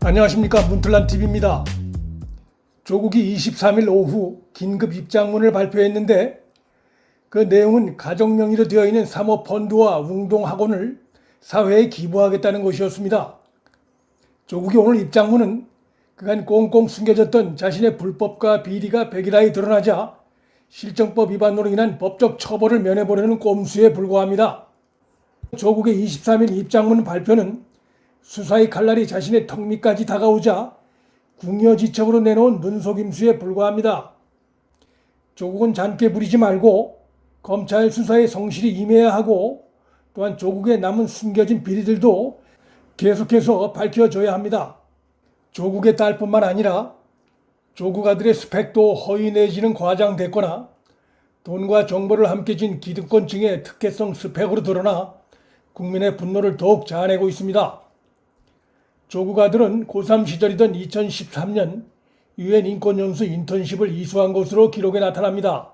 안녕하십니까, 문틀란TV입니다. 조국이 23일 오후 긴급 입장문을 발표했는데 그 내용은 가정명의로 되어 있는 사모펀드와 웅동학원을 사회에 기부하겠다는 것이었습니다. 조국이 오늘 입장문은 그간 꽁꽁 숨겨졌던 자신의 불법과 비리가 백일하에 드러나자 실정법 위반으로 인한 법적 처벌을 면해보려는 꼼수에 불과합니다. 조국의 23일 입장문 발표는 수사의 칼날이 자신의 턱 밑까지 다가오자 궁여지책으로 내놓은 눈속임수에 불과합니다. 조국은 잔꾀 부리지 말고 검찰 수사에 성실히 임해야 하고, 또한 조국의 남은 숨겨진 비리들도 계속해서 밝혀져야 합니다. 조국의 딸뿐만 아니라 조국 아들의 스펙도 허위 내지는 과장됐거나 돈과 정보를 함께 진 기득권층의 특혜성 스펙으로 드러나 국민의 분노를 더욱 자아내고 있습니다. 조국 아들은 고3 시절이던 2013년 유엔 인권연수 인턴십을 이수한 것으로 기록에 나타납니다.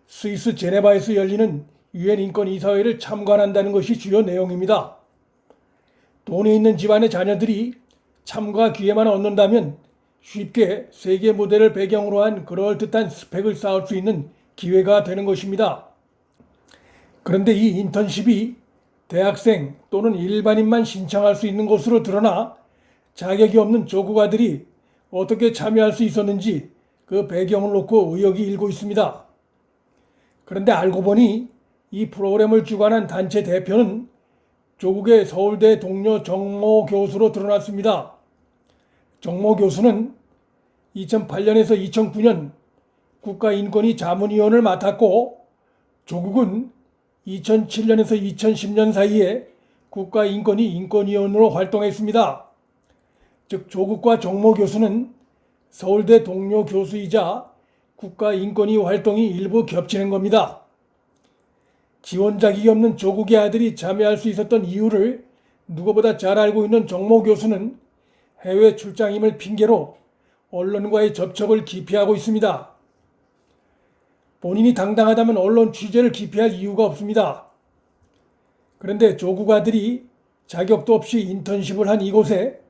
스위스 제네바에서 열리는 유엔 인권이사회를 참관한다는 것이 주요 내용입니다. 돈이 있는 집안의 자녀들이 참가 기회만 얻는다면 쉽게 세계 무대를 배경으로 한 그럴듯한 스펙을 쌓을 수 있는 기회가 되는 것입니다. 그런데 이 인턴십이 대학생 또는 일반인만 신청할 수 있는 것으로 드러나 자격이 없는 조국 아들이 어떻게 참여할 수 있었는지 그 배경을 놓고 의혹이 일고 있습니다. 그런데 알고 보니 이 프로그램을 주관한 단체 대표는 조국의 서울대 동료 정모 교수로 드러났습니다. 정모 교수는 2008년에서 2009년 국가인권위 자문위원을 맡았고, 조국은 2007년에서 2010년 사이에 국가인권위 인권위원으로 활동했습니다. 즉 조국과 정모 교수는 서울대 동료 교수이자 국가인권위 활동이 일부 겹치는 겁니다. 지원 자격이 없는 조국의 아들이 참여할 수 있었던 이유를 누구보다 잘 알고 있는 정모 교수는 해외 출장임을 핑계로 언론과의 접촉을 기피하고 있습니다. 본인이 당당하다면 언론 취재를 기피할 이유가 없습니다. 그런데 조국 아들이 자격도 없이 인턴십을 한 이곳에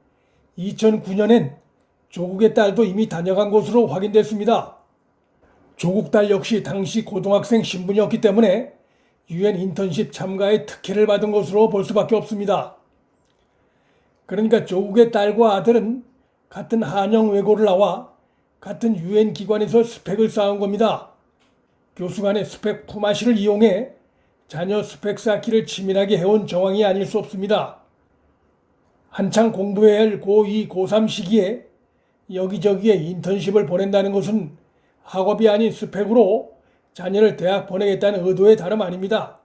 2009년엔 조국의 딸도 이미 다녀간 것으로 확인됐습니다. 조국 딸 역시 당시 고등학생 신분이었기 때문에 유엔 인턴십 참가에 특혜를 받은 것으로 볼 수밖에 없습니다. 그러니까 조국의 딸과 아들은 같은 한영 외고를 나와 같은 유엔 기관에서 스펙을 쌓은 겁니다. 교수 간의 스펙 품앗이를 이용해 자녀 스펙 쌓기를 치밀하게 해온 정황이 아닐 수 없습니다. 한창 공부해야 할 고2, 고3 시기에 여기저기에 인턴십을 보낸다는 것은 학업이 아닌 스펙으로 자녀를 대학 보내겠다는 의도의 다름 아닙니다.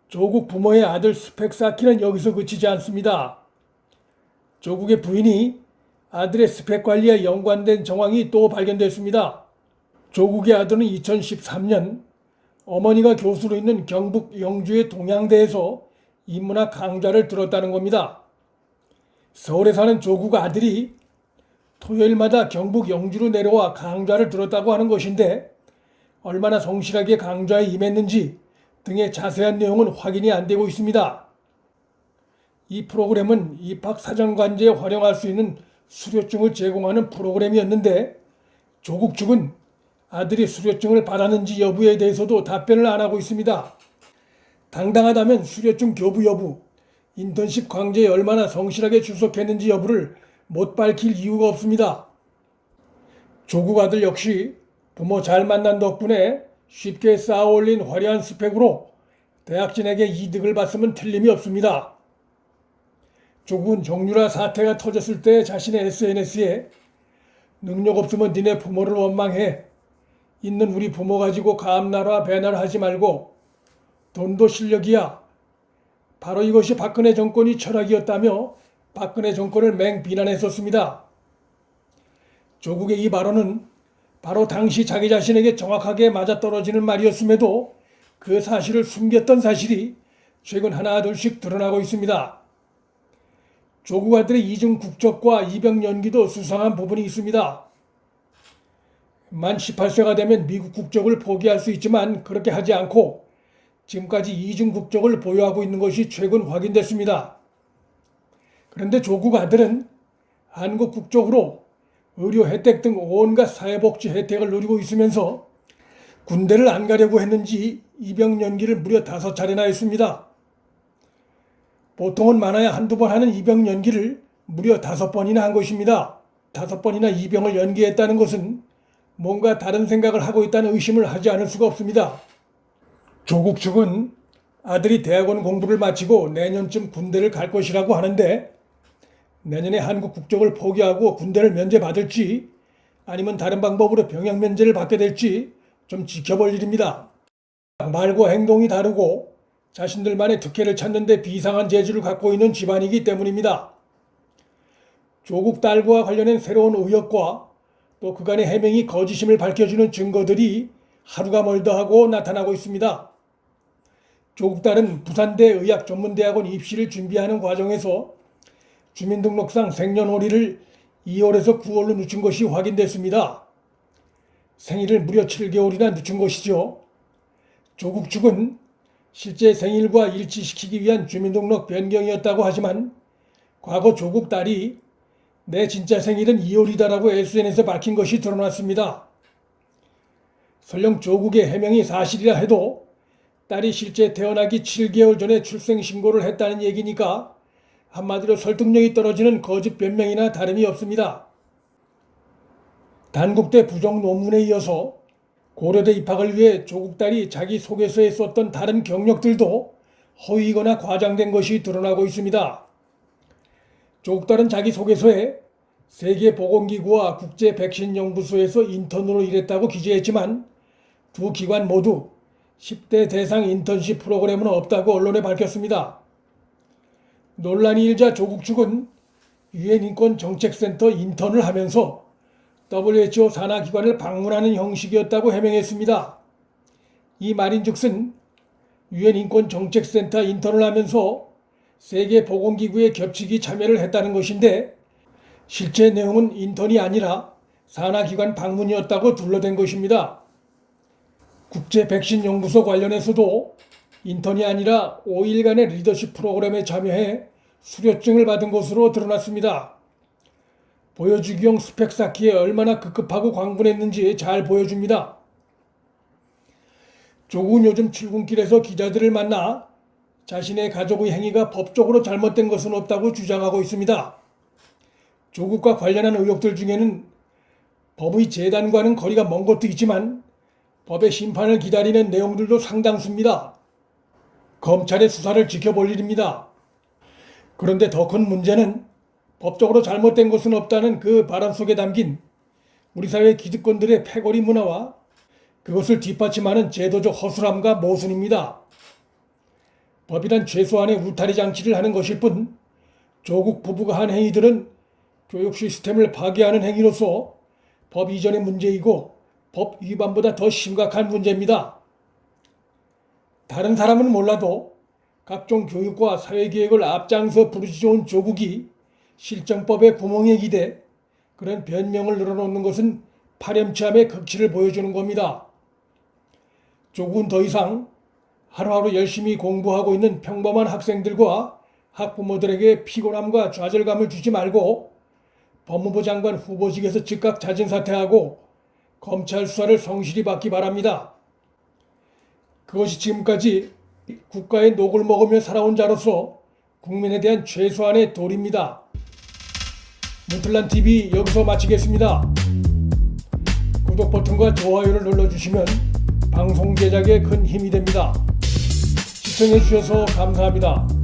조국 부모의 아들 스펙 쌓기는 여기서 그치지 않습니다. 조국의 부인이 아들의 스펙 관리에 연관된 정황이 또 발견됐습니다. 조국의 아들은 2013년 어머니가 교수로 있는 경북 영주의 동양대에서 인문학 강좌를 들었다는 겁니다. 서울에 사는 조국 아들이 토요일마다 경북 영주로 내려와 강좌를 들었다고 하는 것인데 얼마나 성실하게 강좌에 임했는지 등의 자세한 내용은 확인이 안 되고 있습니다. 이 프로그램은 입학 사정관제에 활용할 수 있는 수료증을 제공하는 프로그램이었는데 조국 측은 아들이 수료증을 받았는지 여부에 대해서도 답변을 안 하고 있습니다. 당당하다면 수료증 교부 여부, 인턴십 강좌에 얼마나 성실하게 출석했는지 여부를 못 밝힐 이유가 없습니다. 조국 아들 역시 부모 잘 만난 덕분에 쉽게 쌓아올린 화려한 스펙으로 대학진에게 이득을 봤으면 틀림이 없습니다. 조국은 정유라 사태가 터졌을 때 자신의 SNS에 능력 없으면 니네 부모를 원망해. 있는 우리 부모 가지고 감나라 배나라 하지 말고 돈도 실력이야. 바로 이것이 박근혜 정권이 철학이었다며 박근혜 정권을 맹비난했었습니다. 조국의 이 발언은 바로 당시 자기 자신에게 정확하게 맞아떨어지는 말이었음에도 그 사실을 숨겼던 사실이 최근 하나둘씩 드러나고 있습니다. 조국 아들의 이중 국적과 입영 연기도 수상한 부분이 있습니다. 만 18세가 되면 미국 국적을 포기할 수 있지만 그렇게 하지 않고 지금까지 이중 국적을 보유하고 있는 것이 최근 확인됐습니다. 그런데 조국 아들은 한국 국적으로 의료 혜택 등 온갖 사회복지 혜택을 누리고 있으면서 군대를 안 가려고 했는지 입영 연기를 무려 5차례나 했습니다. 보통은 많아야 한두 번 하는 입영 연기를 무려 5번이나 한 것입니다. 5번이나 입영을 연기했다는 것은 뭔가 다른 생각을 하고 있다는 의심을 하지 않을 수가 없습니다. 조국 측은 아들이 대학원 공부를 마치고 내년쯤 군대를 갈 것이라고 하는데 내년에 한국 국적을 포기하고 군대를 면제받을지 아니면 다른 방법으로 병역 면제를 받게 될지 좀 지켜볼 일입니다. 말과 행동이 다르고 자신들만의 특혜를 찾는 데 비상한 재주를 갖고 있는 집안이기 때문입니다. 조국 딸과 관련된 새로운 의혹과 또 그간의 해명이 거짓임을 밝혀주는 증거들이 하루가 멀다 하고 나타나고 있습니다. 조국 딸은 부산대 의학전문대학원 입시를 준비하는 과정에서 주민등록상 생년월일을 2월에서 9월로 늦춘 것이 확인됐습니다. 생일을 무려 7개월이나 늦춘 것이죠. 조국 측은 실제 생일과 일치시키기 위한 주민등록 변경이었다고 하지만 과거 조국 딸이 내 진짜 생일은 2월이다라고 SNS에 밝힌 것이 드러났습니다. 설령 조국의 해명이 사실이라 해도 딸이 실제 태어나기 7개월 전에 출생신고를 했다는 얘기니까 한마디로 설득력이 떨어지는 거짓 변명이나 다름이 없습니다. 단국대 부정 논문에 이어서 고려대 입학을 위해 조국 딸이 자기 소개서에 썼던 다른 경력들도 허위거나 과장된 것이 드러나고 있습니다. 조국 딸은 자기 소개서에 세계보건기구와 국제백신연구소에서 인턴으로 일했다고 기재했지만 두 기관 모두 10대 대상 인턴십 프로그램은 없다고 언론에 밝혔습니다. 논란이 일자 조국 측은 유엔 인권정책센터 인턴을 하면서 WHO 산하기관을 방문하는 형식이었다고 해명했습니다. 이 말인즉슨 유엔 인권정책센터 인턴을 하면서 세계보건기구의 겹치기 참여를 했다는 것인데 실제 내용은 인턴이 아니라 산하기관 방문이었다고 둘러댄 것입니다. 국제백신연구소 관련해서도 인턴이 아니라 5일간의 리더십 프로그램에 참여해 수료증을 받은 것으로 드러났습니다. 보여주기용 스펙 쌓기에 얼마나 급급하고 광분했는지 잘 보여줍니다. 조국은 요즘 출근길에서 기자들을 만나 자신의 가족의 행위가 법적으로 잘못된 것은 없다고 주장하고 있습니다. 조국과 관련한 의혹들 중에는 법의 재단과는 거리가 먼 것도 있지만 법의 심판을 기다리는 내용들도 상당수입니다. 검찰의 수사를 지켜볼 일입니다. 그런데 더 큰 문제는 법적으로 잘못된 것은 없다는 그 발언 속에 담긴 우리 사회 기득권들의 패거리 문화와 그것을 뒷받침하는 제도적 허술함과 모순입니다. 법이란 최소한의 울타리 장치를 하는 것일 뿐 조국 부부가 한 행위들은 교육 시스템을 파괴하는 행위로서 법 이전의 문제이고 법 위반보다 더 심각한 문제입니다. 다른 사람은 몰라도 각종 교육과 사회계획을 앞장서 부르짖어온 조국이 실정법의 구멍에 기대 그런 변명을 늘어놓는 것은 파렴치함의 극치를 보여주는 겁니다. 조국은 더 이상 하루하루 열심히 공부하고 있는 평범한 학생들과 학부모들에게 피곤함과 좌절감을 주지 말고 법무부 장관 후보직에서 즉각 자진 사퇴하고 검찰 수사를 성실히 받기 바랍니다. 그것이 지금까지 국가의 녹을 먹으며 살아온 자로서 국민에 대한 최소한의 도리입니다. 문틀란TV 여기서 마치겠습니다. 구독 버튼과 좋아요를 눌러주시면 방송 제작에 큰 힘이 됩니다. 시청해주셔서 감사합니다.